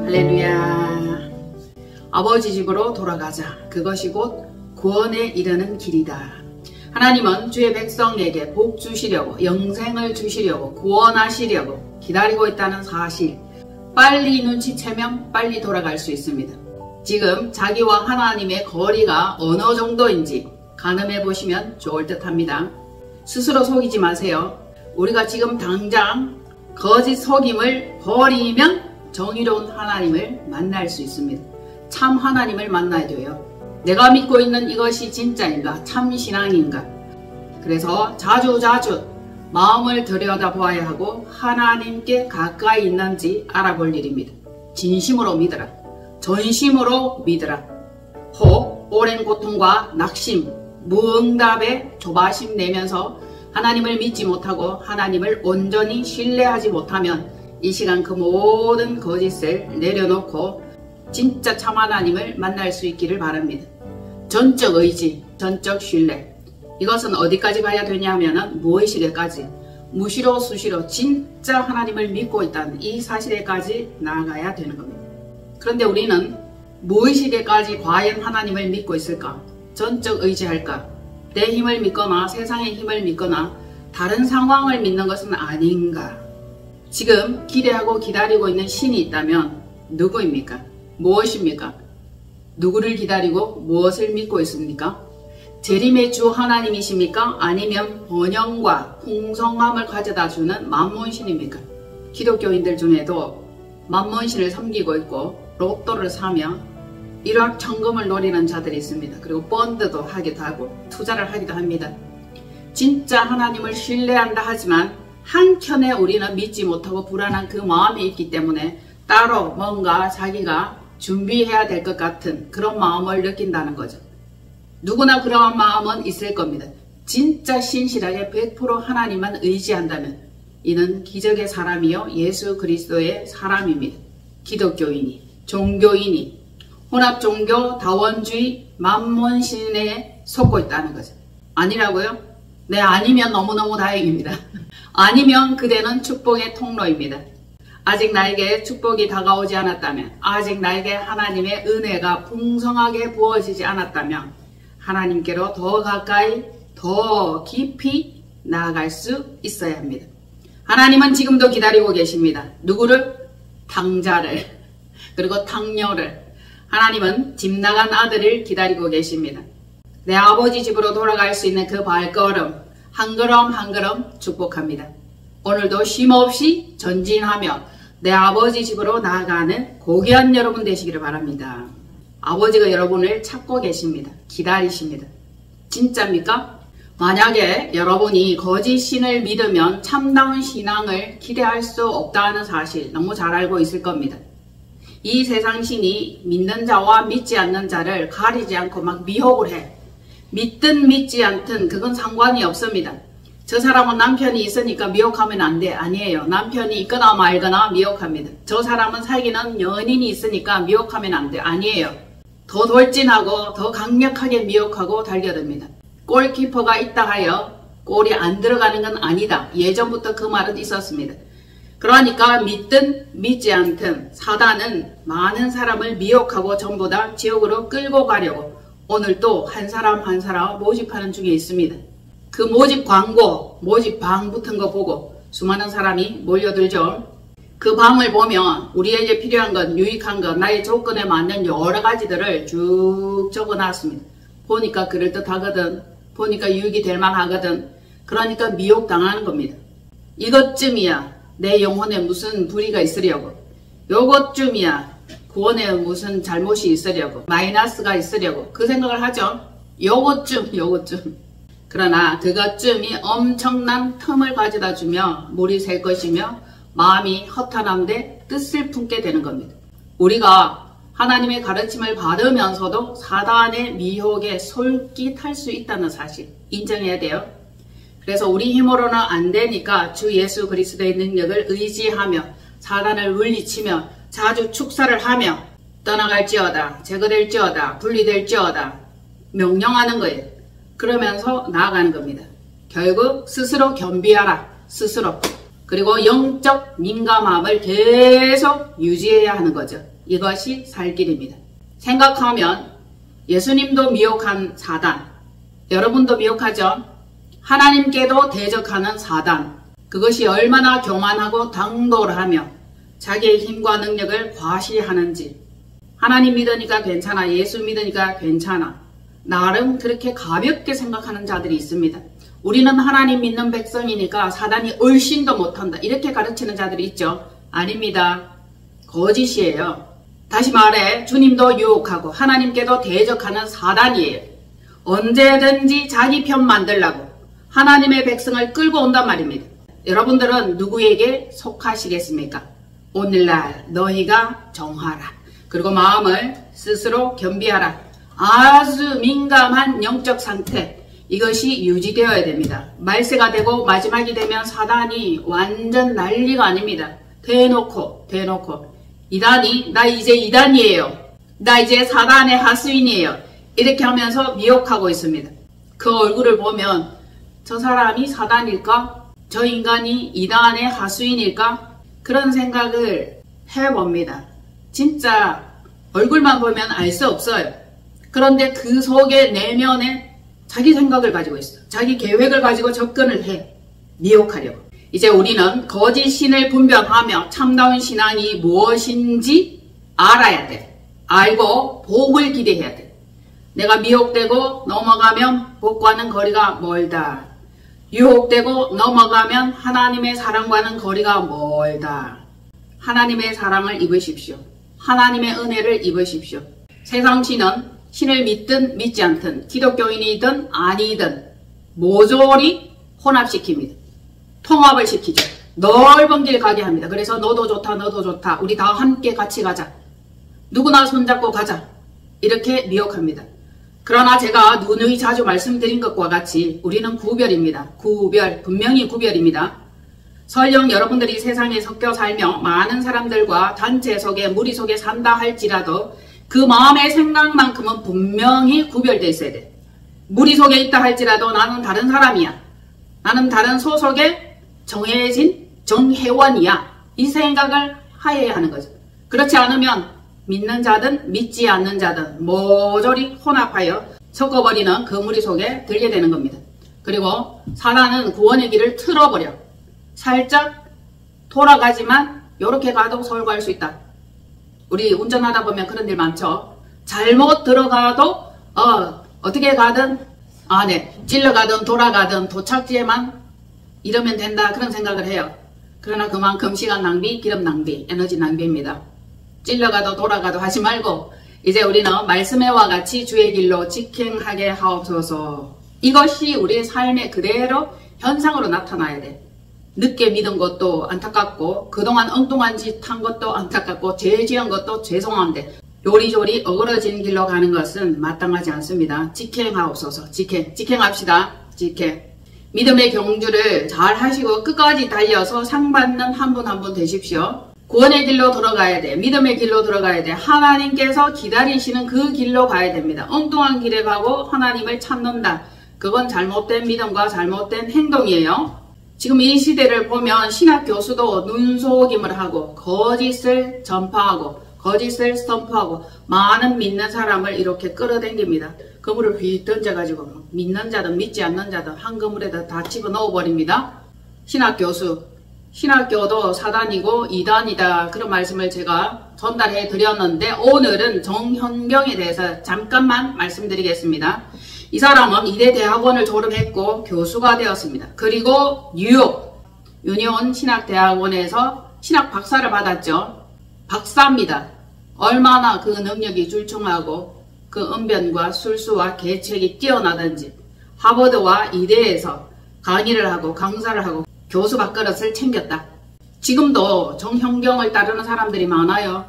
할렐루야. 아버지 집으로 돌아가자. 그것이 곧 구원에 이르는 길이다. 하나님은 주의 백성에게 복 주시려고, 영생을 주시려고, 구원하시려고 기다리고 있다는 사실, 빨리 눈치채면 빨리 돌아갈 수 있습니다. 지금 자기와 하나님의 거리가 어느 정도인지 가늠해 보시면 좋을 듯 합니다. 스스로 속이지 마세요. 우리가 지금 당장 거짓 속임을 버리면 정의로운 하나님을 만날 수 있습니다. 참 하나님을 만나야 돼요. 내가 믿고 있는 이것이 진짜인가? 참 신앙인가? 그래서 자주자주 마음을 들여다보아야 하고 하나님께 가까이 있는지 알아볼 일입니다. 진심으로 믿으라. 전심으로 믿으라. 혹 오랜 고통과 낙심, 무응답에 조바심 내면서 하나님을 믿지 못하고 하나님을 온전히 신뢰하지 못하면 이 시간 그 모든 거짓을 내려놓고 진짜 참 하나님을 만날 수 있기를 바랍니다. 전적 의지, 전적 신뢰. 이것은 어디까지 가야 되냐면은 무의식에까지, 무시로 수시로 진짜 하나님을 믿고 있다는 이 사실에까지 나아가야 되는 겁니다. 그런데 우리는 무의식에까지 과연 하나님을 믿고 있을까? 전적 의지할까? 내 힘을 믿거나 세상의 힘을 믿거나 다른 상황을 믿는 것은 아닌가? 지금 기대하고 기다리고 있는 신이 있다면 누구입니까? 무엇입니까? 누구를 기다리고 무엇을 믿고 있습니까? 재림의 주 하나님이십니까? 아니면 번영과 풍성함을 가져다 주는 만몬신입니까? 기독교인들 중에도 만몬신을 섬기고 있고 로또를 사며 일확천금을 노리는 자들이 있습니다. 그리고 펀드도 하기도 하고 투자를 하기도 합니다. 진짜 하나님을 신뢰한다 하지만 한켠에 우리는 믿지 못하고 불안한 그 마음이 있기 때문에 따로 뭔가 자기가 준비해야 될 것 같은 그런 마음을 느낀다는 거죠. 누구나 그런 마음은 있을 겁니다. 진짜 신실하게 100% 하나님만 의지한다면 이는 기적의 사람이요 예수 그리스도의 사람입니다. 기독교인이, 종교인이, 혼합종교, 다원주의, 만몬신에 속고 있다는 거죠. 아니라고요? 네, 아니면 너무너무 다행입니다. 아니면 그대는 축복의 통로입니다. 아직 나에게 축복이 다가오지 않았다면, 아직 나에게 하나님의 은혜가 풍성하게 부어지지 않았다면 하나님께로 더 가까이, 더 깊이 나아갈 수 있어야 합니다. 하나님은 지금도 기다리고 계십니다. 누구를? 탕자를, 그리고 탕녀를. 하나님은 집 나간 아들을 기다리고 계십니다. 내 아버지 집으로 돌아갈 수 있는 그 발걸음, 한 걸음 한 걸음 축복합니다. 오늘도 쉼없이 전진하며 내 아버지 집으로 나아가는 고귀한 여러분 되시기를 바랍니다. 아버지가 여러분을 찾고 계십니다. 기다리십니다. 진짜입니까? 만약에 여러분이 거짓 신을 믿으면 참다운 신앙을 기대할 수 없다는 사실 너무 잘 알고 있을 겁니다. 이 세상 신이 믿는 자와 믿지 않는 자를 가리지 않고 막 미혹을 해. 믿든 믿지 않든 그건 상관이 없습니다. 저 사람은 남편이 있으니까 미혹하면 안 돼. 아니에요. 남편이 있거나 말거나 미혹합니다. 저 사람은 사귀는 연인이 있으니까 미혹하면 안 돼. 아니에요. 더 돌진하고 더 강력하게 미혹하고 달겨듭니다. 골키퍼가 있다 하여 골이 안 들어가는 건 아니다. 예전부터 그 말은 있었습니다. 그러니까 믿든 믿지 않든 사단은 많은 사람을 미혹하고 전부 다 지옥으로 끌고 가려고 오늘 또 한 사람 한 사람 모집하는 중에 있습니다. 그 모집 광고, 모집 방 붙은 거 보고 수많은 사람이 몰려들죠. 그 방을 보면 우리에게 필요한 것, 유익한 것, 나의 조건에 맞는 여러 가지들을 쭉 적어놨습니다. 보니까 그럴듯하거든. 보니까 유익이 될 만하거든. 그러니까 미혹당하는 겁니다. 이것쯤이야 내 영혼에 무슨 불의가 있으려고. 요것쯤이야 구원에 무슨 잘못이 있으려고. 마이너스가 있으려고. 그 생각을 하죠. 요것쯤. 그러나 그것쯤이 엄청난 틈을 가져다 주며 물이 셀 것이며 마음이 허탄한데 뜻을 품게 되는 겁니다. 우리가 하나님의 가르침을 받으면서도 사단의 미혹에 솔깃할 수 있다는 사실 인정해야 돼요. 그래서 우리 힘으로는 안 되니까 주 예수 그리스도의 능력을 의지하며 사단을 물리치며 자주 축사를 하며 떠나갈지어다, 제거될지어다, 분리될지어다 명령하는 거예요. 그러면서 나아가는 겁니다. 결국 스스로 겸비하라. 스스로. 그리고 영적 민감함을 계속 유지해야 하는 거죠. 이것이 살 길입니다. 생각하면 예수님도 미혹한 사단, 여러분도 미혹하죠? 하나님께도 대적하는 사단, 그것이 얼마나 교만하고 당돌하며 자기의 힘과 능력을 과시하는지. 하나님 믿으니까 괜찮아, 예수 믿으니까 괜찮아, 나름 그렇게 가볍게 생각하는 자들이 있습니다. 우리는 하나님 믿는 백성이니까 사단이 얼씬도 못한다, 이렇게 가르치는 자들이 있죠. 아닙니다. 거짓이에요. 다시 말해 주님도 유혹하고 하나님께도 대적하는 사단이에요. 언제든지 자기 편 만들라고 하나님의 백성을 끌고 온단 말입니다. 여러분들은 누구에게 속하시겠습니까? 오늘날 너희가 정하라. 그리고 마음을 스스로 겸비하라. 아주 민감한 영적 상태, 이것이 유지되어야 됩니다. 말세가 되고 마지막이 되면 사단이 완전 난리가 아닙니다. 대놓고 이단이 나 이제 이단이에요, 나 이제 사단의 하수인이에요, 이렇게 하면서 미혹하고 있습니다. 그 얼굴을 보면 저 사람이 사단일까? 저 인간이 이단의 하수인일까? 그런 생각을 해봅니다. 진짜 얼굴만 보면 알 수 없어요. 그런데 그 속에 내면에 자기 생각을 가지고 있어. 자기 계획을 가지고 접근을 해. 미혹하려고. 이제 우리는 거짓 신을 분별하며 참다운 신앙이 무엇인지 알아야 돼. 알고 복을 기대해야 돼. 내가 미혹되고 넘어가면 복과는 거리가 멀다. 유혹되고 넘어가면 하나님의 사랑과는 거리가 멀다. 하나님의 사랑을 입으십시오. 하나님의 은혜를 입으십시오. 세상 신은 신을 믿든 믿지 않든 기독교인이든 아니든 모조리 혼합시킵니다. 통합을 시키죠. 넓은 길 가게 합니다. 그래서 너도 좋다, 너도 좋다, 우리 다 함께 같이 가자, 누구나 손잡고 가자, 이렇게 미혹합니다. 그러나 제가 누누이 자주 말씀드린 것과 같이 우리는 구별입니다. 구별, 분명히 구별입니다. 설령 여러분들이 세상에 섞여 살며 많은 사람들과 단체 속에 무리 속에 산다 할지라도 그 마음의 생각만큼은 분명히 구별되어 있어야 돼. 무리 속에 있다 할지라도 나는 다른 사람이야, 나는 다른 소속의 정해진 정회원이야, 이 생각을 하여야 하는 거죠. 그렇지 않으면 믿는 자든 믿지 않는 자든 모조리 혼합하여 섞어버리는 그 무리 속에 들게 되는 겁니다. 그리고 사단은 구원의 길을 틀어버려. 살짝 돌아가지만 이렇게 가도 서울 갈 수 있다. 우리 운전하다 보면 그런 일 많죠. 잘못 들어가도 어떻게 가든 찔러가든 돌아가든 도착지에만 이러면 된다, 그런 생각을 해요. 그러나 그만큼 시간 낭비, 기름 낭비, 에너지 낭비입니다. 찔러가도 돌아가도 하지 말고 이제 우리는 말씀의 와 같이 주의 길로 직행하게 하옵소서. 이것이 우리의 삶에 그대로 현상으로 나타나야 돼. 늦게 믿은 것도 안타깝고 그동안 엉뚱한 짓 한 것도 안타깝고 죄 지은 것도 죄송한데 요리조리 어그러진 길로 가는 것은 마땅하지 않습니다. 직행하옵소서. 직행합시다. 직행. 믿음의 경주를 잘 하시고 끝까지 달려서 상 받는 한 분 한 분 되십시오. 구원의 길로 들어가야 돼. 믿음의 길로 들어가야 돼. 하나님께서 기다리시는 그 길로 가야 됩니다. 엉뚱한 길에 가고 하나님을 찾는다, 그건 잘못된 믿음과 잘못된 행동이에요. 지금 이 시대를 보면 신학 교수도 눈속임을 하고 거짓을 전파하고 거짓을 선포하고 많은 믿는 사람을 이렇게 끌어당깁니다. 그물을 휙 던져가지고 믿는 자든 믿지 않는 자든 한 그물에다 다 집어넣어 버립니다. 신학 교수, 신학교도 사단이고 이단이다, 그런 말씀을 제가 전달해 드렸는데 오늘은 정현경에 대해서 잠깐만 말씀드리겠습니다. 이 사람은 이대 대학원을 졸업했고 교수가 되었습니다. 그리고 뉴욕 유니온 신학대학원에서 신학 박사를 받았죠. 박사입니다. 얼마나 그 능력이 출중하고 그 언변과 술수와 계책이 뛰어나든지 하버드와 이대에서 강의를 하고 강사를 하고 교수 밥그릇을 챙겼다. 지금도 정현경을 따르는 사람들이 많아요.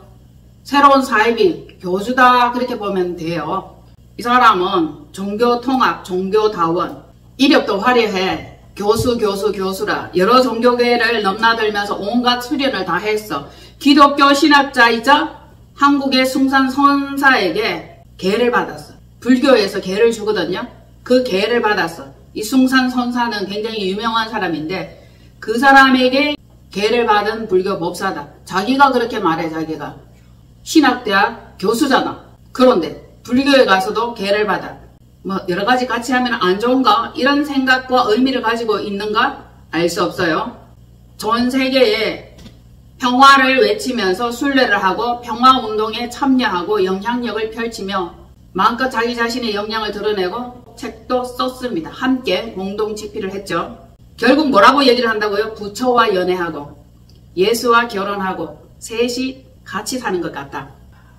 새로운 사입이 교수다, 그렇게 보면 돼요. 이 사람은 종교통합, 종교다원, 이력도 화려해. 교수라 여러 종교계를 넘나들면서 온갖 수련을 다 했어. 기독교 신학자이자 한국의 숭산 선사에게 계를 받았어. 불교에서 계를 주거든요. 그 계를 받았어. 이 숭산 선사는 굉장히 유명한 사람인데 그 사람에게 계를 받은 불교 법사다. 자기가 그렇게 말해. 자기가 신학대학 교수잖아. 그런데 불교에 가서도 계를 받아. 뭐 여러가지 같이 하면 안 좋은가? 이런 생각과 의미를 가지고 있는가? 알 수 없어요. 전 세계에 평화를 외치면서 순례를 하고 평화운동에 참여하고 영향력을 펼치며 마음껏 자기 자신의 역량을 드러내고 책도 썼습니다. 함께 공동 집필을 했죠. 결국 뭐라고 얘기를 한다고요? 부처와 연애하고 예수와 결혼하고 셋이 같이 사는 것 같다.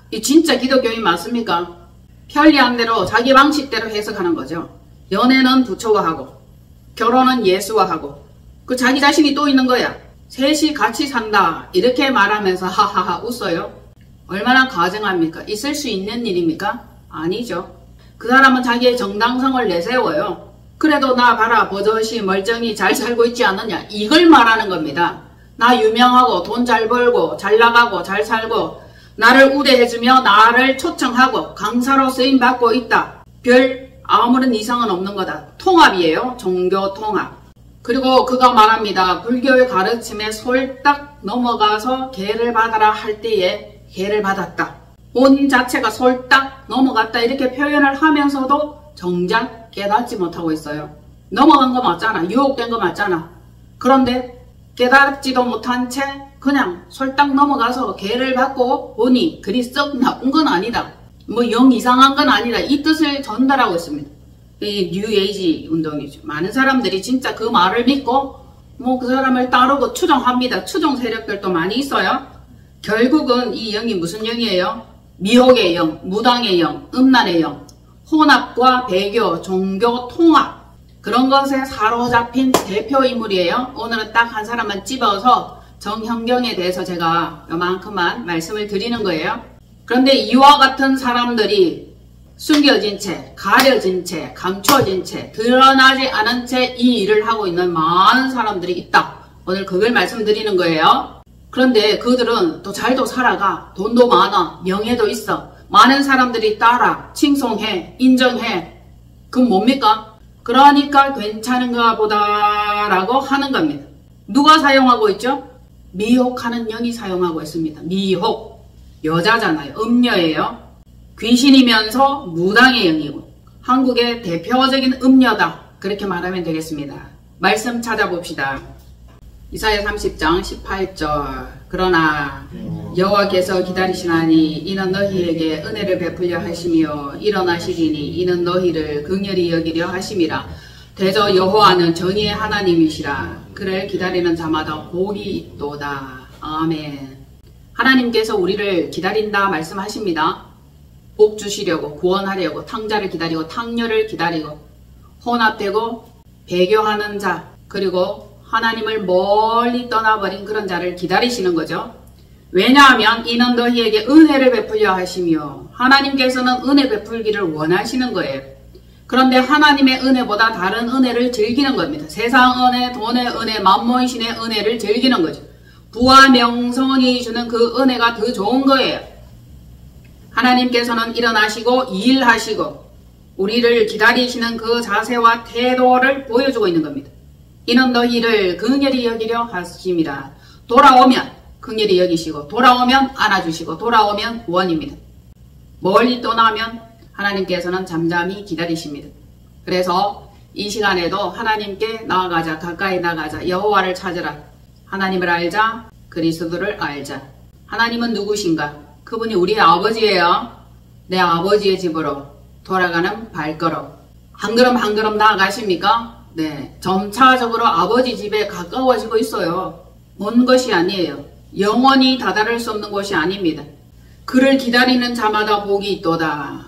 이 진짜 기독교인 맞습니까? 편리한 대로 자기 방식대로 해석하는 거죠. 연애는 부처와 하고 결혼은 예수와 하고 그 자기 자신이 또 있는 거야. 셋이 같이 산다 이렇게 말하면서 하하하 웃어요. 얼마나 가증합니까? 있을 수 있는 일입니까? 아니죠. 그 사람은 자기의 정당성을 내세워요. 그래도 나 봐라 버젓이 멀쩡히 잘 살고 있지 않느냐 이걸 말하는 겁니다. 나 유명하고 돈 잘 벌고 잘 나가고 잘 살고 나를 우대해주며 나를 초청하고 강사로 쓰임받고 있다. 별 아무런 이상은 없는 거다. 통합이에요. 종교 통합. 그리고 그가 말합니다. 불교의 가르침에 솔딱 넘어가서 계를 받아라 할 때에 계를 받았다. 온 자체가 솔딱 넘어갔다 이렇게 표현을 하면서도 정작 깨닫지 못하고 있어요. 넘어간 거 맞잖아. 유혹된 거 맞잖아. 그런데 깨닫지도 못한 채 그냥 솔딱 넘어가서 계를 받고 보니 그리 썩 나쁜 건 아니다. 뭐 영 이상한 건 아니다. 이 뜻을 전달하고 있습니다. 이 뉴에이지 운동이죠. 많은 사람들이 진짜 그 말을 믿고 뭐 그 사람을 따르고 추종합니다. 추종 세력들도 많이 있어요. 결국은 이 영이 무슨 영이에요? 미혹의 영, 무당의 영, 음란의 영, 혼합과 배교, 종교 통합 그런 것에 사로잡힌 대표 인물이에요. 오늘은 딱 한 사람만 집어서 정현경에 대해서 제가 요만큼만 말씀을 드리는 거예요. 그런데 이와 같은 사람들이 숨겨진 채, 가려진 채, 감춰진 채, 드러나지 않은 채 이 일을 하고 있는 많은 사람들이 있다. 오늘 그걸 말씀드리는 거예요. 그런데 그들은 또 잘도 살아가. 돈도 많아. 명예도 있어. 많은 사람들이 따라, 칭송해, 인정해. 그건 뭡니까? 그러니까 괜찮은가 보다라고 하는 겁니다. 누가 사용하고 있죠? 미혹하는 영이 사용하고 있습니다. 미혹. 여자잖아요. 음녀예요. 귀신이면서 무당의 영이고 한국의 대표적인 음녀다. 그렇게 말하면 되겠습니다. 말씀 찾아봅시다. 이사야 30장 18절 그러나 여호와께서 기다리시나니 이는 너희에게 은혜를 베풀려 하시며 일어나시리니 이는 너희를 긍휼히 여기려 하심이라. 대저 여호와는 정의의 하나님이시라. 그를 기다리는 자마다 복이 있도다. 아멘. 하나님께서 우리를 기다린다 말씀하십니다. 복 주시려고 구원하려고 탕자를 기다리고 탕녀를 기다리고 혼합되고 배교하는 자 그리고 하나님을 멀리 떠나버린 그런 자를 기다리시는 거죠. 왜냐하면 이는 너희에게 은혜를 베풀려 하시며 하나님께서는 은혜 베풀기를 원하시는 거예요. 그런데 하나님의 은혜보다 다른 은혜를 즐기는 겁니다. 세상 은혜, 돈의 은혜, 만몬신의 은혜를 즐기는 거죠. 부와 명성이 주는 그 은혜가 더 좋은 거예요. 하나님께서는 일어나시고 일하시고 우리를 기다리시는 그 자세와 태도를 보여주고 있는 겁니다. 이는 너희를 긍휼히 여기려 하심이라. 돌아오면 긍휼히 여기시고 돌아오면 안아주시고 돌아오면 구원입니다. 멀리 떠나면 하나님께서는 잠잠히 기다리십니다. 그래서 이 시간에도 하나님께 나아가자. 가까이 나가자. 여호와를 찾으라. 하나님을 알자. 그리스도를 알자. 하나님은 누구신가? 그분이 우리의 아버지예요. 내 아버지의 집으로 돌아가는 발걸음. 한 걸음 한 걸음 나아가십니까? 네. 점차적으로 아버지 집에 가까워지고 있어요. 먼 것이 아니에요. 영원히 다다를 수 없는 것이 아닙니다. 그를 기다리는 자마다 복이 있도다.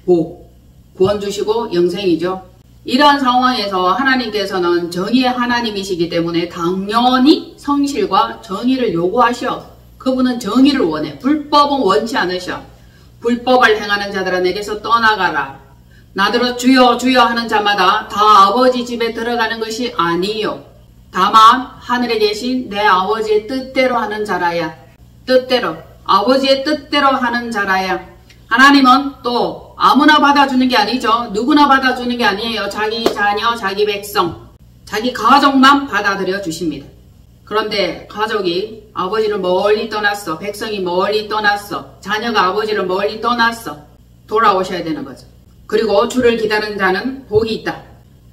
복. 구원 주시고 영생이죠. 이러한 상황에서 하나님께서는 정의의 하나님이시기 때문에 당연히 성실과 정의를 요구하셔. 그분은 정의를 원해. 불법은 원치 않으셔. 불법을 행하는 자들아 내게서 떠나가라. 나더러 주여 주여 하는 자마다 다 아버지 집에 들어가는 것이 아니요. 다만 하늘에 계신 내 아버지의 뜻대로 하는 자라야. 뜻대로. 아버지의 뜻대로 하는 자라야. 하나님은 또 아무나 받아주는 게 아니죠. 누구나 받아주는 게 아니에요. 자기 자녀, 자기 백성, 자기 가족만 받아들여 주십니다. 그런데 가족이 아버지를 멀리 떠났어. 백성이 멀리 떠났어. 자녀가 아버지를 멀리 떠났어. 돌아오셔야 되는 거죠. 그리고 주를 기다리는 자는 복이 있다.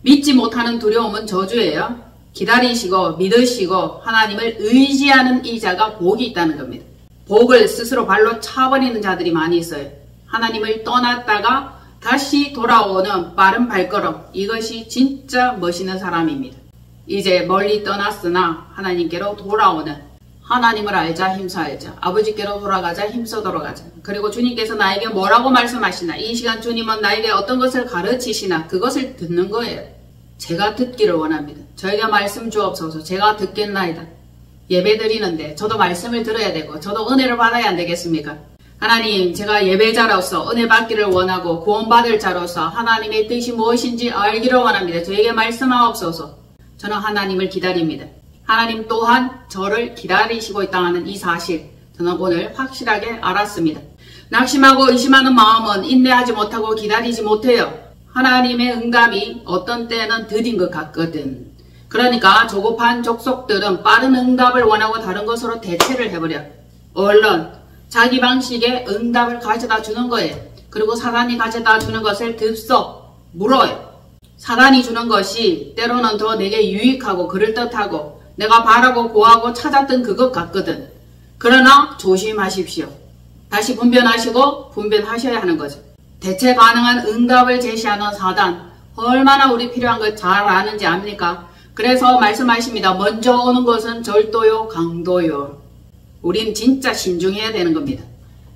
믿지 못하는 두려움은 저주예요. 기다리시고 믿으시고 하나님을 의지하는 이 자가 복이 있다는 겁니다. 복을 스스로 발로 차버리는 자들이 많이 있어요. 하나님을 떠났다가 다시 돌아오는 빠른 발걸음, 이것이 진짜 멋있는 사람입니다. 이제 멀리 떠났으나 하나님께로 돌아오는, 하나님을 알자 힘써 알자, 아버지께로 돌아가자 힘써 돌아가자. 그리고 주님께서 나에게 뭐라고 말씀하시나, 이 시간 주님은 나에게 어떤 것을 가르치시나, 그것을 듣는 거예요. 제가 듣기를 원합니다. 저에게 말씀 주옵소서. 제가 듣겠나이다. 예배 드리는데 저도 말씀을 들어야 되고 저도 은혜를 받아야 안 되겠습니까? 하나님, 제가 예배자로서 은혜 받기를 원하고 구원받을 자로서 하나님의 뜻이 무엇인지 알기를 원합니다. 저에게 말씀하옵소서. 저는 하나님을 기다립니다. 하나님 또한 저를 기다리시고 있다는 이 사실, 저는 오늘 확실하게 알았습니다. 낙심하고 의심하는 마음은 인내하지 못하고 기다리지 못해요. 하나님의 응답이 어떤 때는 더딘 것 같거든. 그러니까 조급한 족속들은 빠른 응답을 원하고 다른 것으로 대체를 해버려. 얼른 자기 방식의 응답을 가져다 주는 거예요. 그리고 사단이 가져다 주는 것을 듭썩 물어요. 사단이 주는 것이 때로는 더 내게 유익하고 그럴듯하고 내가 바라고 구하고 찾았던 그것 같거든. 그러나 조심하십시오. 다시 분별하시고 분별하셔야 하는 거죠. 대체 가능한 응답을 제시하는 사단, 얼마나 우리 필요한 걸 잘 아는지 압니까? 그래서 말씀하십니다. 먼저 오는 것은 절도요, 강도요. 우린 진짜 신중해야 되는 겁니다.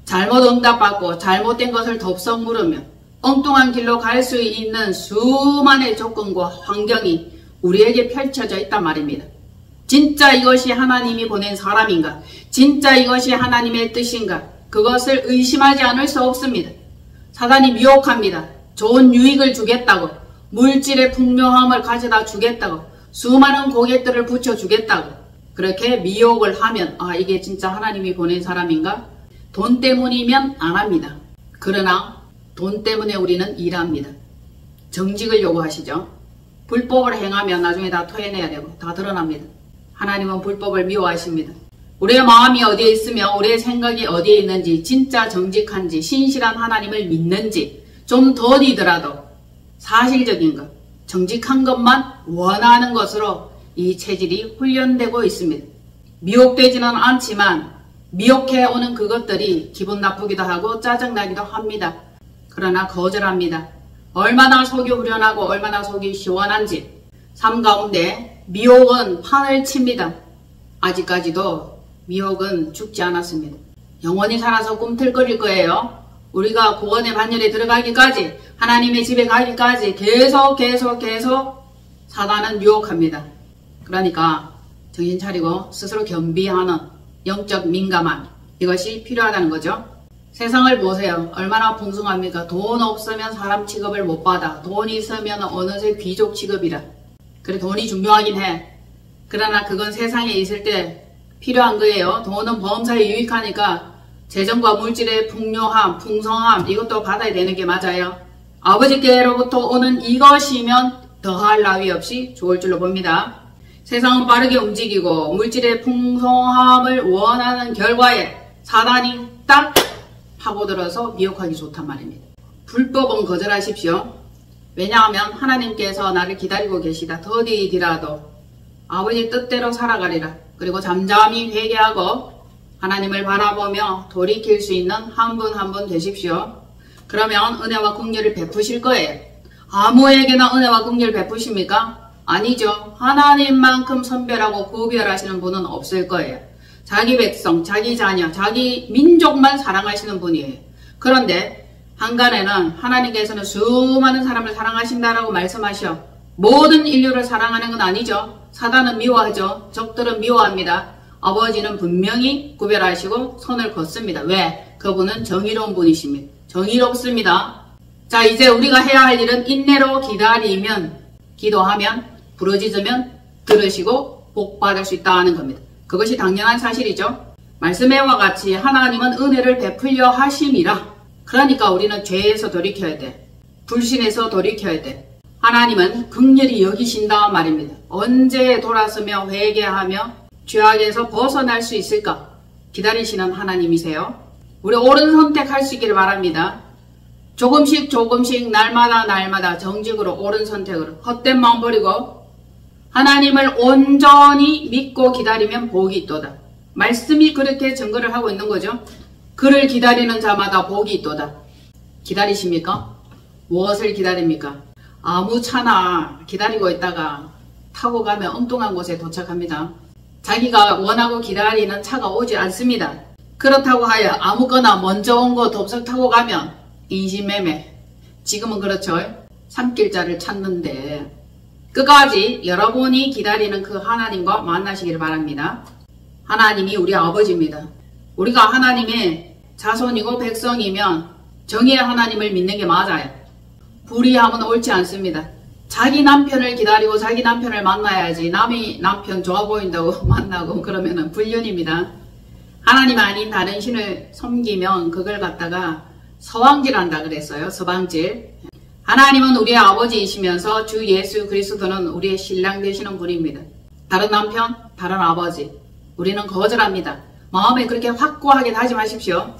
잘못 응답받고 잘못된 것을 덥석 물으면 엉뚱한 길로 갈 수 있는 수많은 조건과 환경이 우리에게 펼쳐져 있단 말입니다. 진짜 이것이 하나님이 보낸 사람인가? 진짜 이것이 하나님의 뜻인가? 그것을 의심하지 않을 수 없습니다. 사단이 미혹합니다. 좋은 유익을 주겠다고, 물질의 풍요함을 가져다 주겠다고, 수많은 고객들을 붙여주겠다고 그렇게 미혹을 하면 이게 진짜 하나님이 보낸 사람인가? 돈 때문이면 안 합니다. 그러나 돈 때문에 우리는 일합니다. 정직을 요구하시죠. 불법을 행하면 나중에 다 토해내야 되고 다 드러납니다. 하나님은 불법을 미워하십니다. 우리의 마음이 어디에 있으며 우리의 생각이 어디에 있는지, 진짜 정직한지, 신실한 하나님을 믿는지, 좀 더디더라도 사실적인 것, 정직한 것만 원하는 것으로 이 체질이 훈련되고 있습니다. 미혹되지는 않지만 미혹해오는 그것들이 기분 나쁘기도 하고 짜증나기도 합니다. 그러나 거절합니다. 얼마나 속이 후련하고 얼마나 속이 시원한지. 삶 가운데 미혹은 판을 칩니다. 아직까지도 미혹은 죽지 않았습니다. 영원히 살아서 꿈틀거릴 거예요. 우리가 구원의 반열에 들어가기까지, 하나님의 집에 가기까지 계속 사단은 유혹합니다. 그러니까 정신 차리고 스스로 겸비하는 영적 민감함, 이것이 필요하다는 거죠. 세상을 보세요. 얼마나 풍성합니까? 돈 없으면 사람 취급을 못 받아. 돈 있으면 어느새 귀족 취급이라. 그래, 돈이 중요하긴 해. 그러나 그건 세상에 있을 때 필요한 거예요. 돈은 범사에 유익하니까 재정과 물질의 풍요함, 풍성함, 이것도 받아야 되는 게 맞아요. 아버지께로부터 오는 이것이면 더할 나위 없이 좋을 줄로 봅니다. 세상은 빠르게 움직이고 물질의 풍성함을 원하는 결과에 사단이 딱 파고들어서 미혹하기 좋단 말입니다. 불법은 거절하십시오. 왜냐하면 하나님께서 나를 기다리고 계시다. 더디더라도 아버지 뜻대로 살아가리라. 그리고 잠잠히 회개하고 하나님을 바라보며 돌이킬 수 있는 한 분 한 분 되십시오. 그러면 은혜와 긍휼을 베푸실 거예요. 아무에게나 은혜와 긍휼을 베푸십니까? 아니죠. 하나님만큼 선별하고 구별하시는 분은 없을 거예요. 자기 백성, 자기 자녀, 자기 민족만 사랑하시는 분이에요. 그런데 한간에는 하나님께서는 수많은 사람을 사랑하신다라고 말씀하셔. 모든 인류를 사랑하는 건 아니죠. 사단은 미워하죠. 적들은 미워합니다. 아버지는 분명히 구별하시고 선을 걷습니다. 왜? 그분은 정의로운 분이십니다. 정의롭습니다. 자, 이제 우리가 해야 할 일은 인내로 기다리면, 기도하면, 부르짖으면 들으시고 복 받을 수 있다는 겁니다. 그것이 당연한 사실이죠. 말씀에와 같이 하나님은 은혜를 베풀려 하심이라. 그러니까 우리는 죄에서 돌이켜야 돼. 불신에서 돌이켜야 돼. 하나님은 긍휼히 여기신다 말입니다. 언제 돌아서며 회개하며 죄악에서 벗어날 수 있을까 기다리시는 하나님이세요. 우리 옳은 선택할 수 있기를 바랍니다. 조금씩 날마다 정직으로 옳은 선택으로 헛된 마음 버리고 하나님을 온전히 믿고 기다리면 복이 있도다. 말씀이 그렇게 증거를 하고 있는 거죠. 그를 기다리는 자마다 복이 있도다. 기다리십니까? 무엇을 기다립니까? 아무 차나 기다리고 있다가 타고 가면 엉뚱한 곳에 도착합니다. 자기가 원하고 기다리는 차가 오지 않습니다. 그렇다고 하여 아무거나 먼저 온 거 덥석 타고 가면 인신매매. 지금은 그렇죠. 산길자를 찾는데 끝까지 여러분이 기다리는 그 하나님과 만나시기를 바랍니다. 하나님이 우리 아버지입니다. 우리가 하나님의 자손이고 백성이면 정의의 하나님을 믿는 게 맞아요. 불의함은 옳지 않습니다. 자기 남편을 기다리고 자기 남편을 만나야지 남의 남편 좋아 보인다고 만나고 그러면 불륜입니다. 하나님 아닌 다른 신을 섬기면 그걸 갖다가 서왕질한다 그랬어요. 서방질. 하나님은 우리의 아버지이시면서 주 예수 그리스도는 우리의 신랑 되시는 분입니다. 다른 남편, 다른 아버지. 우리는 거절합니다. 마음에 그렇게 확고하게 하지 마십시오.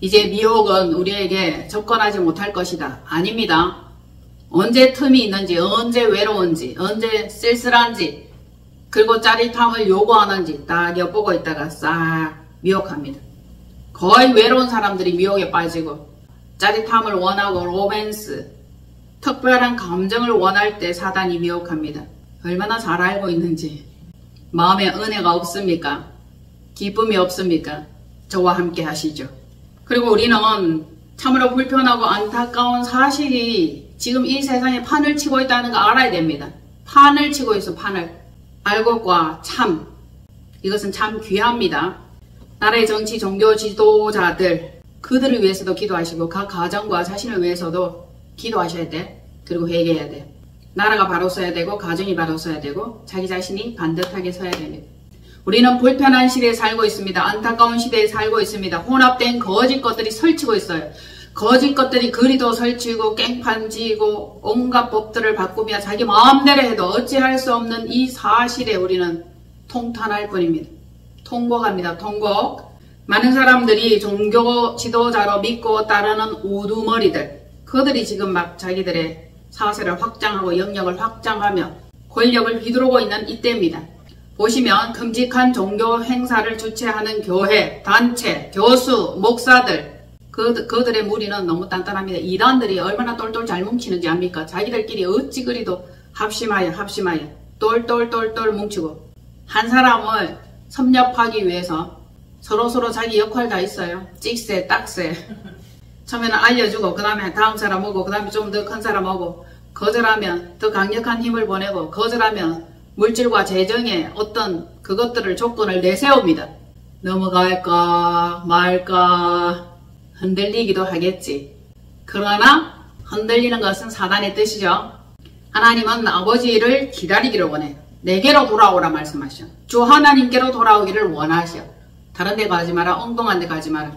이제 미혹은 우리에게 접근하지 못할 것이다. 아닙니다. 언제 틈이 있는지, 언제 외로운지, 언제 쓸쓸한지, 그리고 짜릿함을 요구하는지 딱 엿보고 있다가 싹 미혹합니다. 거의 외로운 사람들이 미혹에 빠지고 짜릿함을 원하고 로맨스, 특별한 감정을 원할 때 사단이 미혹합니다. 얼마나 잘 알고 있는지. 마음에 은혜가 없습니까? 기쁨이 없습니까? 저와 함께 하시죠. 그리고 우리는 참으로 불편하고 안타까운 사실이 지금 이 세상에 판을 치고 있다는 거 알아야 됩니다. 판을 치고 있어, 판을. 알곡과 참. 이것은 참 귀합니다. 나라의 정치, 종교 지도자들, 그들을 위해서도 기도하시고 각 가정과 자신을 위해서도 기도하셔야 돼. 그리고 회개해야 돼. 나라가 바로 서야 되고 가정이 바로 서야 되고 자기 자신이 반듯하게 서야 됩니다. 우리는 불편한 시대에 살고 있습니다. 안타까운 시대에 살고 있습니다. 혼합된 거짓 것들이 설치고 있어요. 거짓 것들이 그리도 설치고 깽판 지고 온갖 법들을 바꾸며 자기 마음대로 해도 어찌할 수 없는 이 사실에 우리는 통탄할 뿐입니다. 통곡합니다. 통곡. 많은 사람들이 종교 지도자로 믿고 따르는 우두머리들, 그들이 지금 막 자기들의 사세를 확장하고 영역을 확장하며 권력을 휘두르고 있는 이때입니다. 보시면 끔찍한 종교 행사를 주최하는 교회, 단체, 교수, 목사들, 그들의 무리는 너무 단단합니다. 이단들이 얼마나 똘똘 잘 뭉치는지 압니까? 자기들끼리 어찌 그리도 합심하여 똘똘 뭉치고 한 사람을 섭렵하기 위해서 서로 자기 역할 다 있어요. 찍새, 딱새. 처음에는 알려주고 그 다음에 다음 사람 오고 그 다음에 좀 더 큰 사람 오고, 거절하면 더 강력한 힘을 보내고, 거절하면 물질과 재정의 어떤 그것들을 조건을 내세웁니다. 넘어갈까 말까 흔들리기도 하겠지. 그러나 흔들리는 것은 사단의 뜻이죠. 하나님은 아버지를 기다리기를 원해요. 내게로 돌아오라 말씀하셔. 주 하나님께로 돌아오기를 원하셔. 다른 데 가지 마라. 엉뚱한 데 가지 마라.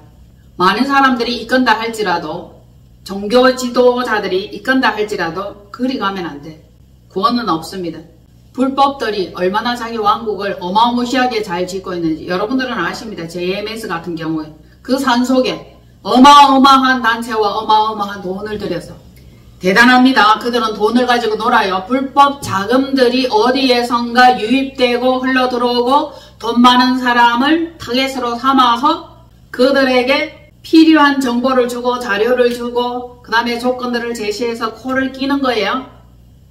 많은 사람들이 이끈다 할지라도, 종교 지도자들이 이끈다 할지라도 그리 가면 안 돼. 구원은 없습니다. 불법들이 얼마나 자기 왕국을 어마무시하게 잘 짓고 있는지 여러분들은 아십니다. JMS 같은 경우에 그 산속에 어마어마한 단체와 어마어마한 돈을 들여서 대단합니다. 그들은 돈을 가지고 놀아요. 불법 자금들이 어디에선가 유입되고 흘러들어오고 돈 많은 사람을 타겟으로 삼아서 그들에게 필요한 정보를 주고 자료를 주고 그 다음에 조건들을 제시해서 코를 끼는 거예요.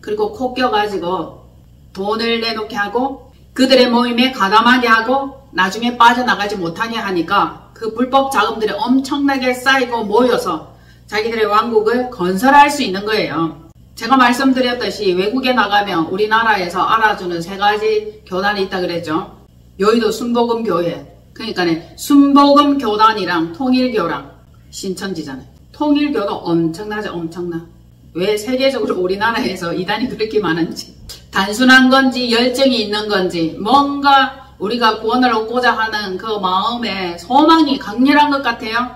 그리고 코 껴가지고 돈을 내놓게 하고 그들의 모임에 가담하게 하고 나중에 빠져나가지 못하게 하니까 그 불법 자금들이 엄청나게 쌓이고 모여서 자기들의 왕국을 건설할 수 있는 거예요. 제가 말씀드렸듯이 외국에 나가면 우리나라에서 알아주는 3가지 교단이 있다 그랬죠. 여의도 순복음교회. 그러니까 순복음교단이랑 통일교랑 신천지잖아요. 통일교도 엄청나죠. 엄청나. 왜 세계적으로 우리나라에서 이단이 그렇게 많은지, 단순한 건지 열정이 있는 건지, 뭔가 우리가 구원을 얻고자 하는 그 마음에 소망이 강렬한 것 같아요.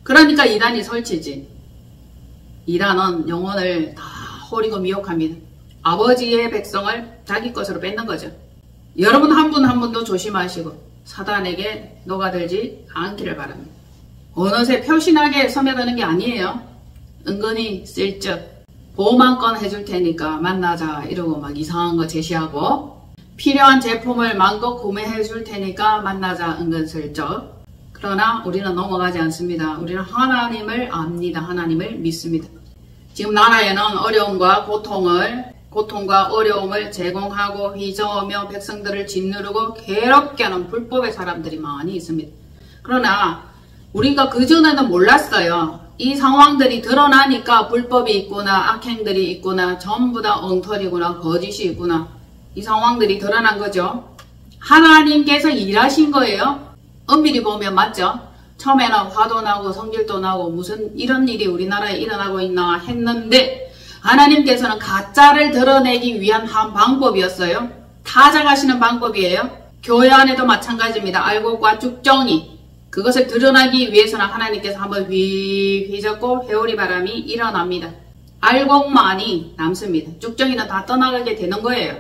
그러니까 이단이 설치지. 이단은 영혼을 다 호리고 미혹합니다. 아버지의 백성을 자기 것으로 뺏는 거죠. 여러분 한 분 한 분도 조심하시고 사단에게 녹아들지 않기를 바랍니다. 어느새 표신하게 섬에드는 게 아니에요. 은근히 슬쩍 보험한건 해줄 테니까 만나자 이러고 막 이상한 거 제시하고, 필요한 제품을 마음껏 구매해 줄 테니까 만나자 은근슬쩍. 그러나 우리는 넘어가지 않습니다. 우리는 하나님을 압니다. 하나님을 믿습니다. 지금 나라에는 고통과 어려움을 제공하고 휘저으며 백성들을 짓누르고 괴롭게 하는 불법의 사람들이 많이 있습니다. 그러나 우리가 그전에는 몰랐어요. 이 상황들이 드러나니까 불법이 있구나, 악행들이 있구나, 전부 다 엉터리구나, 거짓이 있구나, 이 상황들이 드러난 거죠. 하나님께서 일하신 거예요. 엄밀히 보면 맞죠? 처음에는 화도 나고 성질도 나고 무슨 이런 일이 우리나라에 일어나고 있나 했는데, 하나님께서는 가짜를 드러내기 위한 한 방법이었어요. 타작하시는 방법이에요. 교회 안에도 마찬가지입니다. 알곡과 쭉정이, 그것을 드러나기 위해서는 하나님께서 한번 휘젓고 회오리 바람이 일어납니다. 알곡만이 남습니다. 쭉정이는 다 떠나가게 되는 거예요.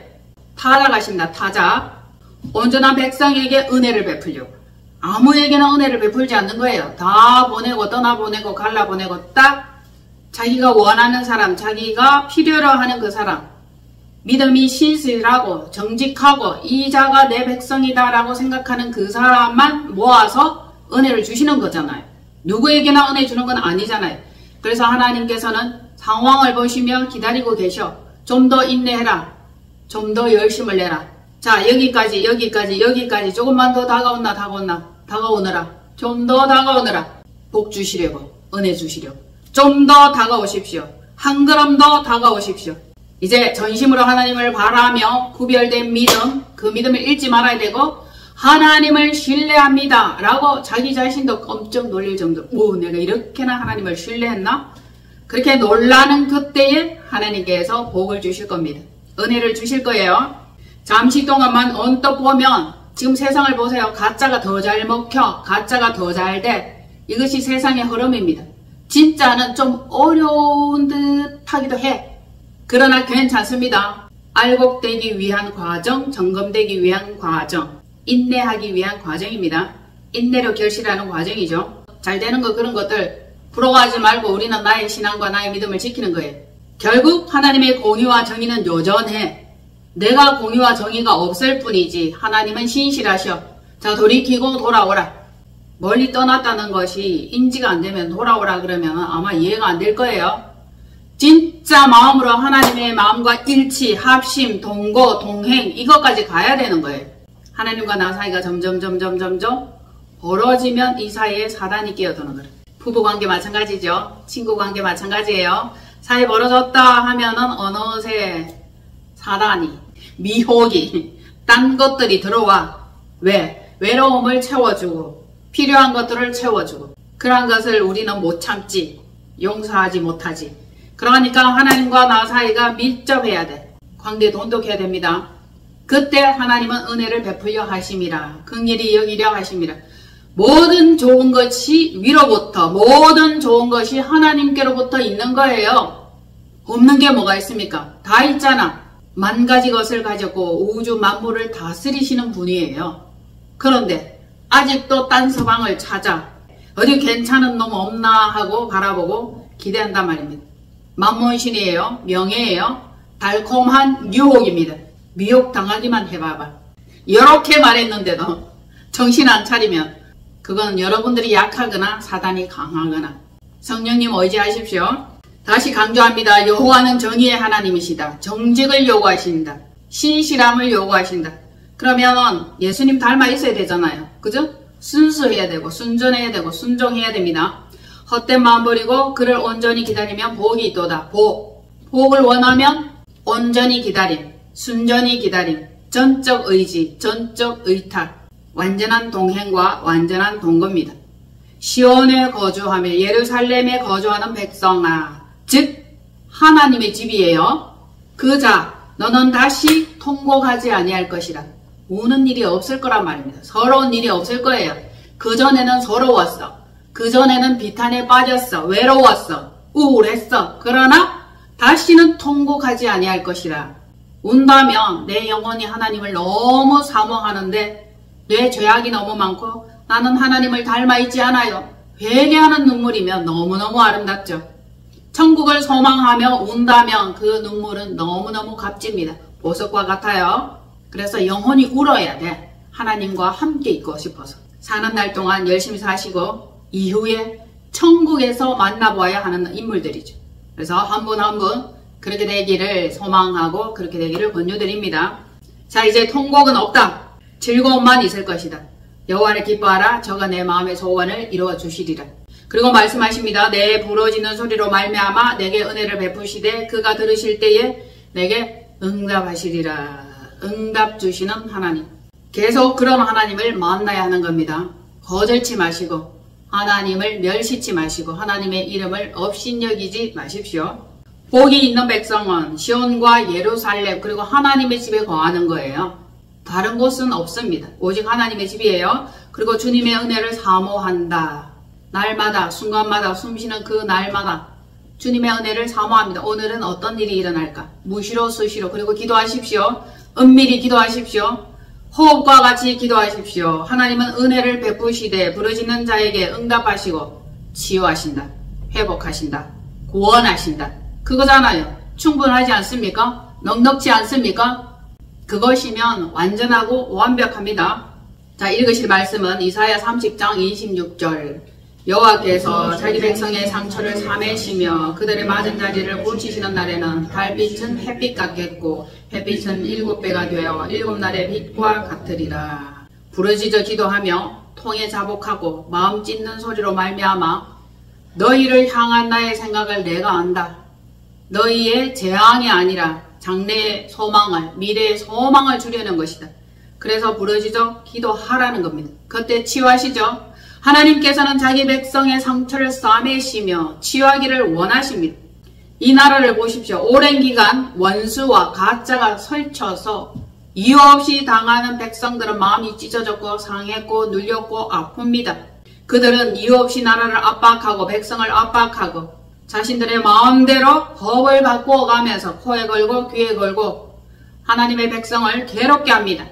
타작하십니다. 타작. 온전한 백성에게 은혜를 베풀려고. 아무에게나 은혜를 베풀지 않는 거예요. 다 보내고 떠나보내고 갈라보내고 딱 자기가 원하는 사람, 자기가 필요로 하는 그 사람, 믿음이 신실하고 정직하고 이 자가 내 백성이다 라고 생각하는 그 사람만 모아서 은혜를 주시는 거잖아요. 누구에게나 은혜 주는 건 아니잖아요. 그래서 하나님께서는 상황을 보시며 기다리고 계셔. 좀 더 인내해라. 좀 더 열심을 내라. 자, 여기까지 조금만 더 다가오느라 좀 더 다가오느라 복 주시려고, 은혜 주시려고 좀 더 다가오십시오. 한 걸음 더 다가오십시오. 이제 전심으로 하나님을 바라며 구별된 믿음, 그 믿음을 잃지 말아야 되고, 하나님을 신뢰합니다 라고 자기 자신도 깜짝 놀릴 정도로 내가 이렇게나 하나님을 신뢰했나? 그렇게 놀라는 그때에 하나님께서 복을 주실 겁니다. 은혜를 주실 거예요. 잠시 동안만 언뜻 보면 지금 세상을 보세요. 가짜가 더 잘 먹혀, 가짜가 더 잘 돼. 이것이 세상의 흐름입니다. 진짜는 좀 어려운 듯 하기도 해. 그러나 괜찮습니다. 알곡되기 위한 과정, 점검되기 위한 과정, 인내하기 위한 과정입니다. 인내로 결실하는 과정이죠. 잘 되는 거 그런 것들 부러워하지 말고 우리는 나의 신앙과 나의 믿음을 지키는 거예요. 결국 하나님의 공의와 정의는 여전해. 내가 공의와 정의가 없을 뿐이지 하나님은 신실하셔. 자, 돌이키고 돌아오라. 멀리 떠났다는 것이 인지가 안 되면 돌아오라 그러면 아마 이해가 안 될 거예요. 진짜 마음으로 하나님의 마음과 일치, 합심, 동거, 동행 이것까지 가야 되는 거예요. 하나님과 나 사이가 점점 벌어지면 이 사이에 사단이 끼어드는 거예요. 부부관계 마찬가지죠. 친구관계 마찬가지예요. 사이 벌어졌다 하면은 어느새 사단이, 미혹이, 딴 것들이 들어와. 왜? 외로움을 채워주고 필요한 것들을 채워주고, 그러한 것을 우리는 못 참지, 용서하지 못하지. 그러니까 하나님과 나 사이가 밀접해야 돼. 관계 돈독해야 됩니다. 그때 하나님은 은혜를 베풀려 하심이라, 긍휼히 여기려 하심이라. 모든 좋은 것이 위로부터, 모든 좋은 것이 하나님께로부터 있는 거예요. 없는 게 뭐가 있습니까? 다 있잖아. 만 가지 것을 가졌고 우주 만물을 다스리시는 분이에요. 그런데 아직도 딴 서방을 찾아 어디 괜찮은 놈 없나 하고 바라보고 기대한단 말입니다. 만몬신이에요. 명예예요. 달콤한 유혹입니다. 미혹당하기만 해봐봐. 이렇게 말했는데도 정신 안 차리면 그건 여러분들이 약하거나 사단이 강하거나. 성령님 의지하십시오. 다시 강조합니다. 여호와는 정의의 하나님이시다. 정직을 요구하신다. 신실함을 요구하신다. 그러면 예수님 닮아 있어야 되잖아요. 그죠? 순수해야 되고 순전해야 되고 순종해야 됩니다. 헛된 마음 버리고 그를 온전히 기다리면 복이 있도다. 복을 원하면 온전히 기다림, 순전히 기다림, 전적 의지, 전적 의탁, 완전한 동행과 완전한 동거입니다. 시온에 거주하며 예루살렘에 거주하는 백성아, 즉 하나님의 집이에요. 그자 너는 다시 통곡하지 아니할 것이라. 우는 일이 없을 거란 말입니다. 서러운 일이 없을 거예요. 그전에는 서러웠어. 그전에는 비탄에 빠졌어. 외로웠어. 우울했어. 그러나 다시는 통곡하지 아니할 것이라. 운다면 내 영혼이 하나님을 너무 사모하는데 내 죄악이 너무 많고 나는 하나님을 닮아 있지 않아요. 회개하는 눈물이면 너무너무 아름답죠. 천국을 소망하며 운다면 그 눈물은 너무너무 값집니다. 보석과 같아요. 그래서 영혼이 울어야 돼. 하나님과 함께 있고 싶어서. 사는 날 동안 열심히 사시고 이후에 천국에서 만나보아야 하는 인물들이죠. 그래서 한 분 한 분 그렇게 되기를 소망하고 그렇게 되기를 권유드립니다. 자, 이제 통곡은 없다. 즐거움만 있을 것이다. 여호와를 기뻐하라. 저가 내 마음의 소원을 이루어 주시리라. 그리고 말씀하십니다. 내 부러지는 소리로 말미암아 내게 은혜를 베푸시되 그가 들으실 때에 내게 응답하시리라. 응답 주시는 하나님. 계속 그런 하나님을 만나야 하는 겁니다. 거절치 마시고 하나님을 멸시치 마시고 하나님의 이름을 업신여기지 마십시오. 복이 있는 백성은 시온과 예루살렘 그리고 하나님의 집에 거하는 거예요. 다른 곳은 없습니다. 오직 하나님의 집이에요. 그리고 주님의 은혜를 사모한다. 날마다 순간마다 숨쉬는 그 날마다 주님의 은혜를 사모합니다. 오늘은 어떤 일이 일어날까? 무시로 수시로 그리고 기도하십시오. 은밀히 기도하십시오. 호흡과 같이 기도하십시오. 하나님은 은혜를 베푸시되 부르짖는 자에게 응답하시고 치유하신다. 회복하신다. 구원하신다. 그거잖아요. 충분하지 않습니까? 넉넉지 않습니까? 그것이면 완전하고 완벽합니다. 자, 읽으실 말씀은 이사야 30장 26절. 여호와께서 자기 백성의 상처를 사매시며 그들의 맞은 자리를 고치시는 날에는 달빛은 햇빛 같겠고 햇빛은 7배가 되어 7날의 빛과 같으리라. 부르짖어 기도하며 통에 자복하고 마음 찢는 소리로 말미암아 너희를 향한 나의 생각을 내가 안다. 너희의 재앙이 아니라 장래의 소망을, 미래의 소망을 주려는 것이다. 그래서 부르짖어 기도하라는 겁니다. 그때 치유하시죠. 하나님께서는 자기 백성의 상처를 싸매시며 치유하기를 원하십니다. 이 나라를 보십시오. 오랜 기간 원수와 가짜가 설쳐서 이유 없이 당하는 백성들은 마음이 찢어졌고 상했고 눌렸고 아픕니다. 그들은 이유 없이 나라를 압박하고 백성을 압박하고 자신들의 마음대로 법을 바꾸어 가면서 코에 걸고 귀에 걸고 하나님의 백성을 괴롭게 합니다.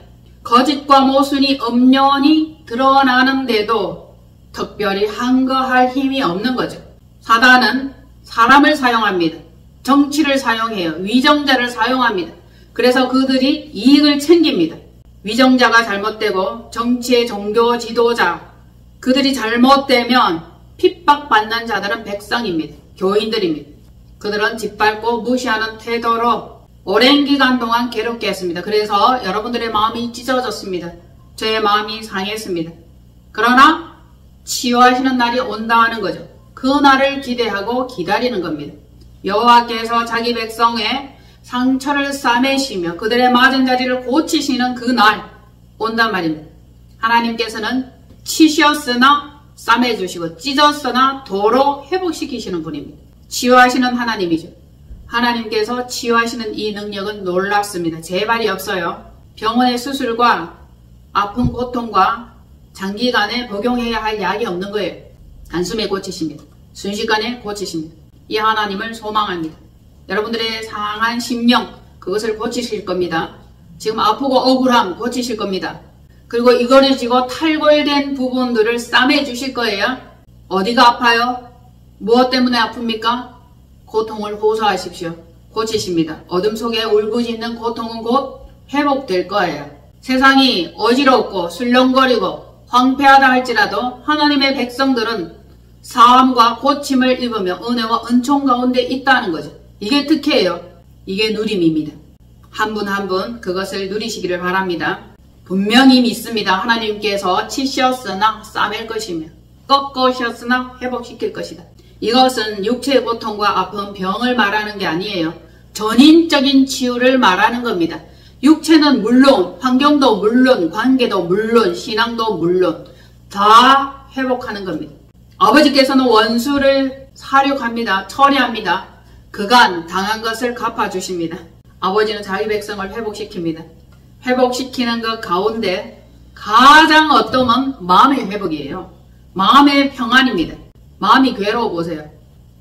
거짓과 모순이 엄연히 드러나는데도 특별히 한거할 힘이 없는 거죠. 사단은 사람을 사용합니다. 정치를 사용해요. 위정자를 사용합니다. 그래서 그들이 이익을 챙깁니다. 위정자가 잘못되고 정치의 종교 지도자 그들이 잘못되면 핍박받는 자들은 백성입니다. 교인들입니다. 그들은 짓밟고 무시하는 태도로 오랜 기간 동안 괴롭게 했습니다. 그래서 여러분들의 마음이 찢어졌습니다. 저의 마음이 상했습니다. 그러나 치유하시는 날이 온다 하는 거죠. 그 날을 기대하고 기다리는 겁니다. 여호와께서 자기 백성의 상처를 싸매시며 그들의 맞은 자리를 고치시는 그 날 온단 말입니다. 하나님께서는 치셨으나 싸매주시고 찢었으나 도로 회복시키시는 분입니다. 치유하시는 하나님이죠. 하나님께서 치유하시는 이 능력은 놀랍습니다. 재발이 없어요. 병원의 수술과 아픈 고통과 장기간에 복용해야 할 약이 없는 거예요. 단숨에 고치십니다. 순식간에 고치십니다. 이 하나님을 소망합니다. 여러분들의 상한 심령 그것을 고치실 겁니다. 지금 아프고 억울함 고치실 겁니다. 그리고 이거려지고 탈골된 부분들을 싸매 주실 거예요. 어디가 아파요? 무엇 때문에 아픕니까? 고통을 호소하십시오. 고치십니다. 어둠 속에 울부짖는 고통은 곧 회복될 거예요. 세상이 어지럽고 술렁거리고 황폐하다 할지라도 하나님의 백성들은 사함과 고침을 입으며 은혜와 은총 가운데 있다는 거죠. 이게 특혜예요. 이게 누림입니다. 한 분 한 분 그것을 누리시기를 바랍니다. 분명히 믿습니다. 하나님께서 치셨으나 싸맬 것이며 꺾으셨으나 회복시킬 것이다. 이것은 육체의 고통과 아픈 병을 말하는 게 아니에요. 전인적인 치유를 말하는 겁니다. 육체는 물론, 환경도 물론, 관계도 물론, 신앙도 물론 다 회복하는 겁니다. 아버지께서는 원수를 사륙합니다. 처리합니다. 그간 당한 것을 갚아주십니다. 아버지는 자기 백성을 회복시킵니다. 회복시키는 것 가운데 가장 어떠면 마음의 회복이에요. 마음의 평안입니다. 마음이 괴로워 보세요.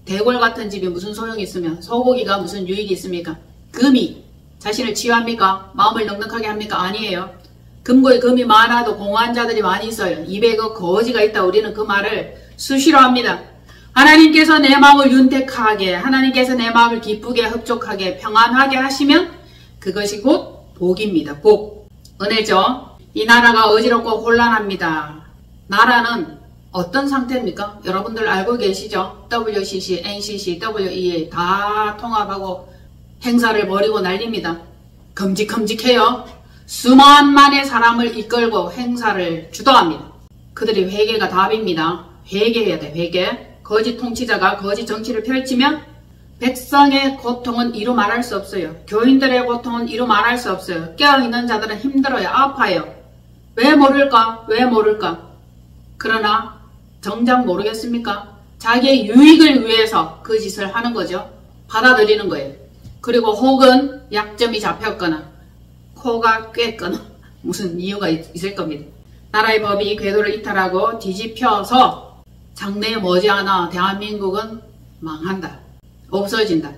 대골 같은 집이 무슨 소용이 있으면 소고기가 무슨 유익이 있습니까? 금이 자신을 치유합니까? 마음을 넉넉하게 합니까? 아니에요. 금고에 금이 많아도 공허한 자들이 많이 있어요. 입에 그 거지가 있다. 우리는 그 말을 수시로 합니다. 하나님께서 내 마음을 윤택하게, 하나님께서 내 마음을 기쁘게, 흡족하게, 평안하게 하시면 그것이 곧 복입니다. 복. 은혜죠. 이 나라가 어지럽고 혼란합니다. 나라는 어떤 상태입니까? 여러분들 알고 계시죠? WCC, NCC, WEA 다 통합하고 행사를 벌이고 난립니다. 큼직큼직해요. 수만만의 사람을 이끌고 행사를 주도합니다. 그들이 회개가 답입니다. 회개해야 돼. 회개. 거짓 통치자가 거짓 정치를 펼치면 백성의 고통은 이루 말할 수 없어요. 교인들의 고통은 이루 말할 수 없어요. 깨어있는 자들은 힘들어요. 아파요. 왜 모를까? 왜 모를까? 그러나 정작 모르겠습니까? 자기의 유익을 위해서 그 짓을 하는 거죠. 받아들이는 거예요. 그리고 혹은 약점이 잡혔거나 코가 꿰거나 무슨 이유가 있을 겁니다. 나라의 법이 궤도를 이탈하고 뒤집혀서 장래에 머지않아 대한민국은 망한다. 없어진다.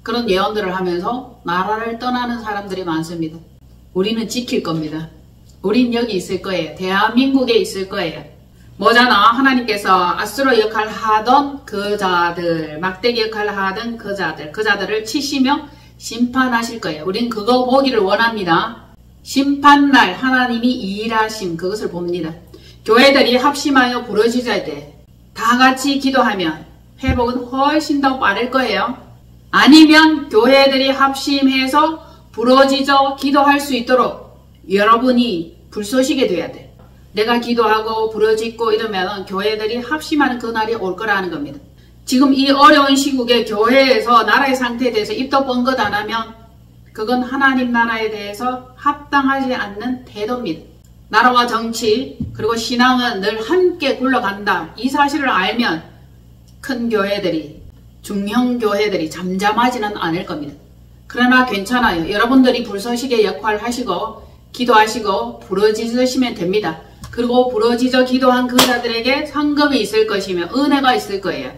그런 예언들을 하면서 나라를 떠나는 사람들이 많습니다. 우리는 지킬 겁니다. 우린 여기 있을 거예요. 대한민국에 있을 거예요. 뭐잖아. 하나님께서 아수르 역할을 하던 그 자들, 막대기 역할을 하던 그 자들을 치시며 심판하실 거예요. 우린 그거 보기를 원합니다. 심판날 하나님이 일하심, 그것을 봅니다. 교회들이 합심하여 부르짖을 때 다 같이 기도하면 회복은 훨씬 더 빠를 거예요. 아니면 교회들이 합심해서 부르짖어 기도할 수 있도록 여러분이 불쏘시게 돼야 돼. 내가 기도하고 부르짖고 이러면 교회들이 합심하는 그날이 올 거라는 겁니다. 지금 이 어려운 시국에 교회에서 나라의 상태에 대해서 입도 뻥긋 안 하면 그건 하나님 나라에 대해서 합당하지 않는 태도입니다. 나라와 정치 그리고 신앙은 늘 함께 굴러간다. 이 사실을 알면 큰 교회들이, 중형 교회들이 잠잠하지는 않을 겁니다. 그러나 괜찮아요. 여러분들이 불쏘시개 역할을 하시고 기도하시고 부르짖으시면 됩니다. 그리고 부르짖어 기도한 그 자들에게 상급이 있을 것이며 은혜가 있을 거예요.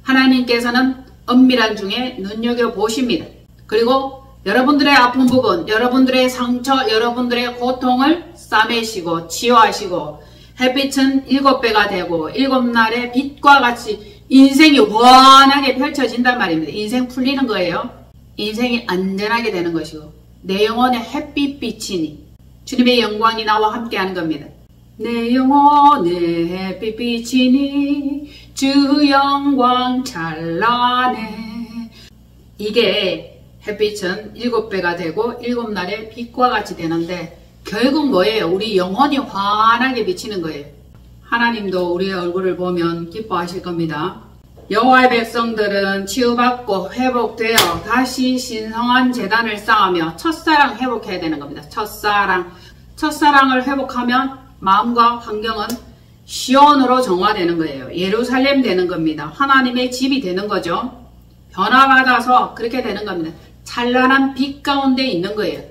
하나님께서는 은밀한 중에 눈여겨보십니다. 그리고 여러분들의 아픈 부분, 여러분들의 상처, 여러분들의 고통을 싸매시고 치유하시고 햇빛은 7배가 되고 7날의 빛과 같이 인생이 환하게 펼쳐진단 말입니다. 인생 풀리는 거예요. 인생이 안전하게 되는 것이고 내 영혼의 햇빛 비치니 주님의 영광이 나와 함께하는 겁니다. 내 영혼의 햇빛 비치니 주 영광 찬란해. 이게 햇빛은 7배가 되고 7날의 빛과 같이 되는데 결국 뭐예요? 우리 영혼이 환하게 비치는 거예요. 하나님도 우리의 얼굴을 보면 기뻐하실 겁니다. 여호와의 백성들은 치유받고 회복되어 다시 신성한 재단을 쌓으며 첫사랑 회복해야 되는 겁니다. 첫사랑을 회복하면 마음과 환경은 시온으로 정화되는 거예요. 예루살렘 되는 겁니다. 하나님의 집이 되는 거죠. 변화받아서 그렇게 되는 겁니다. 찬란한 빛 가운데 있는 거예요.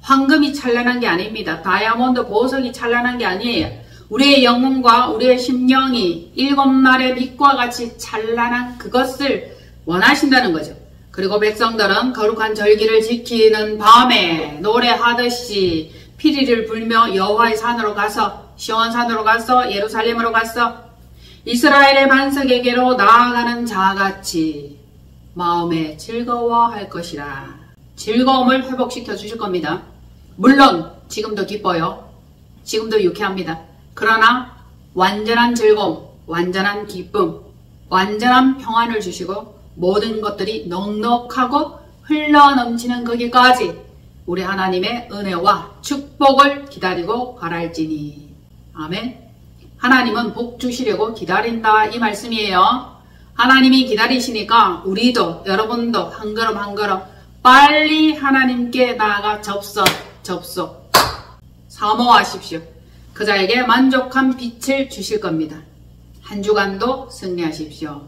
황금이 찬란한 게 아닙니다. 다이아몬드, 보석이 찬란한 게 아니에요. 우리의 영혼과 우리의 심령이 7날의 빛과 같이 찬란한 그것을 원하신다는 거죠. 그리고 백성들은 거룩한 절기를 지키는 밤에 노래하듯이 피리를 불며 여호와의 산으로 가서 시온산으로 가서 예루살렘으로 가서 이스라엘의 반석에게로 나아가는 자같이 마음에 즐거워할 것이라. 즐거움을 회복시켜 주실 겁니다. 물론 지금도 기뻐요. 지금도 유쾌합니다. 그러나 완전한 즐거움, 완전한 기쁨, 완전한 평안을 주시고 모든 것들이 넉넉하고 흘러넘치는 거기까지 우리 하나님의 은혜와 축복을 기다리고 바랄지니. 아멘. 하나님은 복 주시려고 기다린다 이 말씀이에요. 하나님이 기다리시니까 우리도 여러분도 한 걸음 한 걸음 빨리 하나님께 나아가 접속 사모하십시오. 그자에게 만족한 빛을 주실 겁니다. 한 주간도 승리하십시오.